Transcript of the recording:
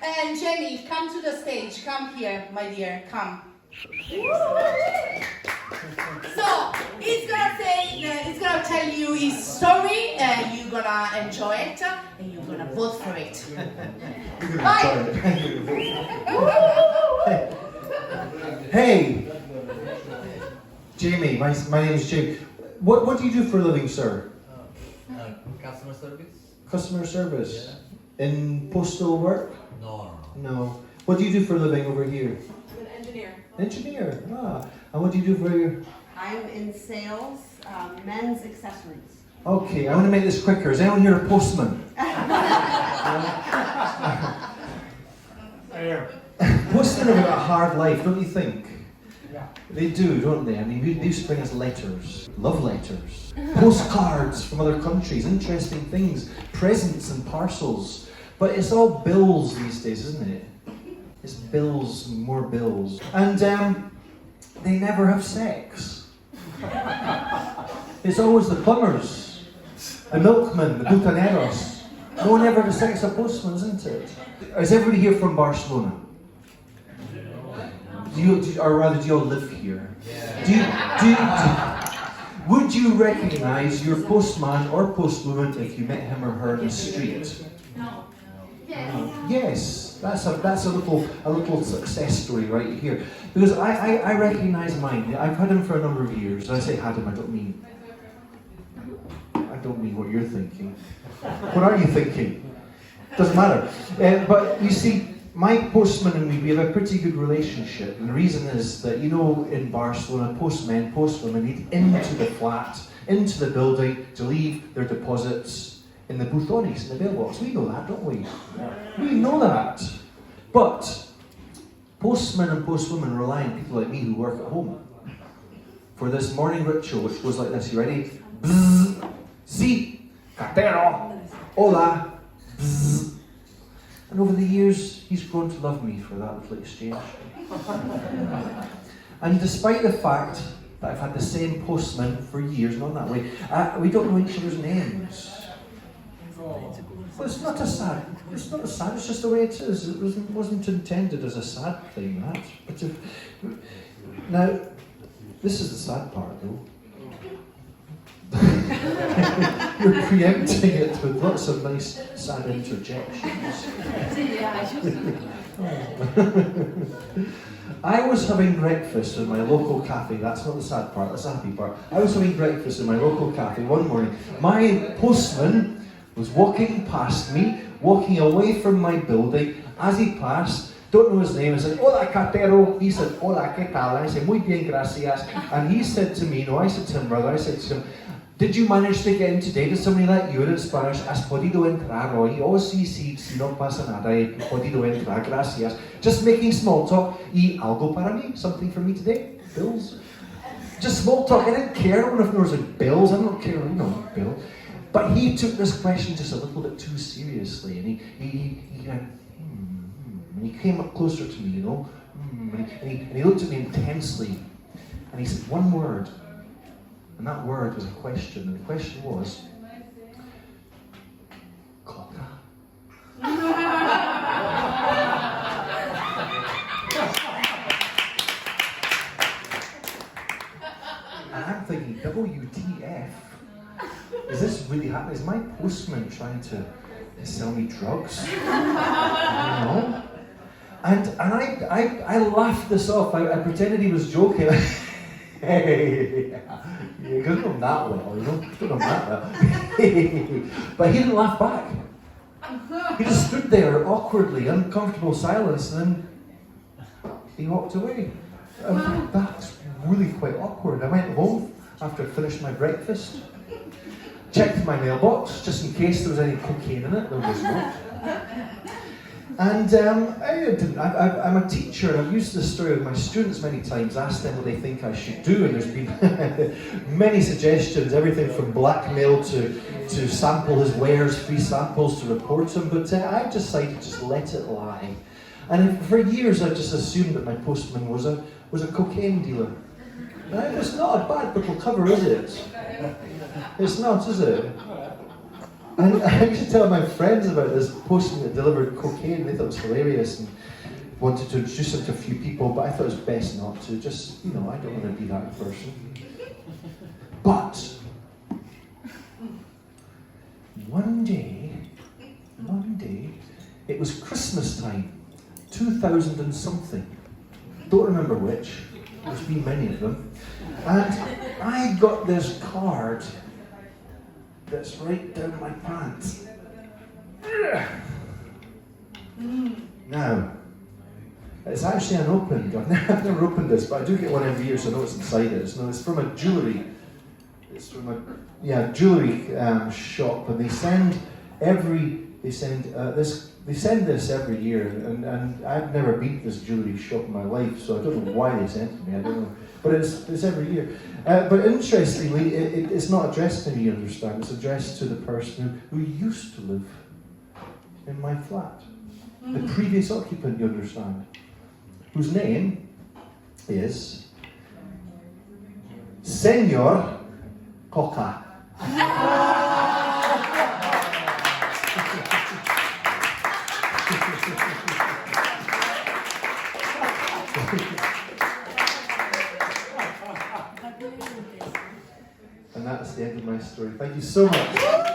And Jamie, come to the stage. Come here, my dear. Come. So he's gonna tell you his story, and you're gonna enjoy it, and you're gonna vote for it. Bye. Hey, Jamie. My name is Jamie. What do you do for a living, sir? Customer service? Customer service. Yeah. In postal work? No. No. What do you do for a living over here? I'm an engineer. Engineer. Ah. And what do you do for your... I'm in sales, men's accessories. Okay, I want to make this quicker. Is anyone here a postman? Postmen have got a hard life, don't you think? Yeah. They do, don't they? I mean, they used to bring us letters, love letters, postcards from other countries, interesting things, presents and parcels. But it's all bills these days, isn't it? It's bills, more bills. And they never have sex. It's always the plumbers, the milkmen, the butaneros. No one ever has sex, a postman, isn't it? Is everybody here from Barcelona? Do you all live here? Yeah. Would you recognise your postman or postwoman if you met him or her in the street? No. Yes, that's a little success story right here. Because I recognise mine. I've had him for a number of years. I say had him, I don't mean what you're thinking. What are you thinking? Doesn't matter. But you see, my postman and me, we have a pretty good relationship. And the reason is that, you know, in Barcelona, postmen, postwomen need into the flat, into the building to leave their deposits in the buzones, in the mailbox. We know that, don't we? We know that. But postmen and postwomen rely on people like me who work at home for this morning ritual, which goes like this. You ready? Bzz, si, cartero, hola, bzz. And over the years, he's grown to love me for that little exchange. And despite the fact that I've had the same postman for years, not that way, we don't know each other's names. Well, it's not sad, it's just the way it is. It wasn't intended as a sad thing, that. But now, this is the sad part, though. You're preempting it with lots of nice, sad interjections. I was having breakfast in my local cafe. That's not the sad part, that's the happy part. I was having breakfast in my local cafe one morning. My postman was walking past me, walking away from my building. As he passed, don't know his name, I said, hola cartero. He said, hola, ¿qué tal? I said, muy bien, gracias. And he said to me, no, I said to him, brother, I said to him, did you manage to get in today? Did somebody let you in? In Spanish, has podido entrar hoy? Oh, sí, sí, si no pasa nada, he podido entrar, gracias. Just making small talk. Y algo para mí? Something for me today? Bills? Just small talk. I didn't care. I don't know if there was like bills. I don't care, you know, bill. But he took this question just a little bit too seriously, and he went, and he came up closer to me, you know, and he looked at me intensely, and he said one word. And that word was a question, and the question was, coca. And I'm thinking, WTF? Is this really happening? Is my postman trying to sell me drugs? You know? And I laughed this off. I pretended he was joking. Hey, you don't know him that well, you know? Don't know him that well. But he didn't laugh back. He just stood there awkwardly, uncomfortable silence, and then he walked away. That's really quite awkward. I went home after I finished my breakfast, checked my mailbox just in case there was any cocaine in it. There was not. And I'm a teacher, and I've used this story with my students many times, asked them what they think I should do, and there's been many suggestions, everything from blackmail to sample his wares, free samples to report him, but I've decided to just let it lie. And for years I've just assumed that my postman was a cocaine dealer. It's not a bad little cover, is it? It's not, is it? And I used to tell my friends about this postman that delivered cocaine. They thought it was hilarious and wanted to introduce him to a few people, but I thought it was best not to. Just, I don't want to be that person. But one day, it was Christmas time, 2000 and something. Don't remember which. There's been many of them. And I got this card that's right down my pants. Now, it's actually unopened. I've never opened this, but I do get one every year, so I know what's inside it. It's from a jewellery. It's from a jewellery shop, and they send this every year. And I've never been to this jewellery shop in my life, so I don't know why they sent it to me. I don't know, but it's every year. But interestingly, it's not addressed to me. You understand? It's addressed to the person who used to live in my flat, the previous occupant. You understand? Whose name is Senor Coca. And that's the end of my story. Thank you so much.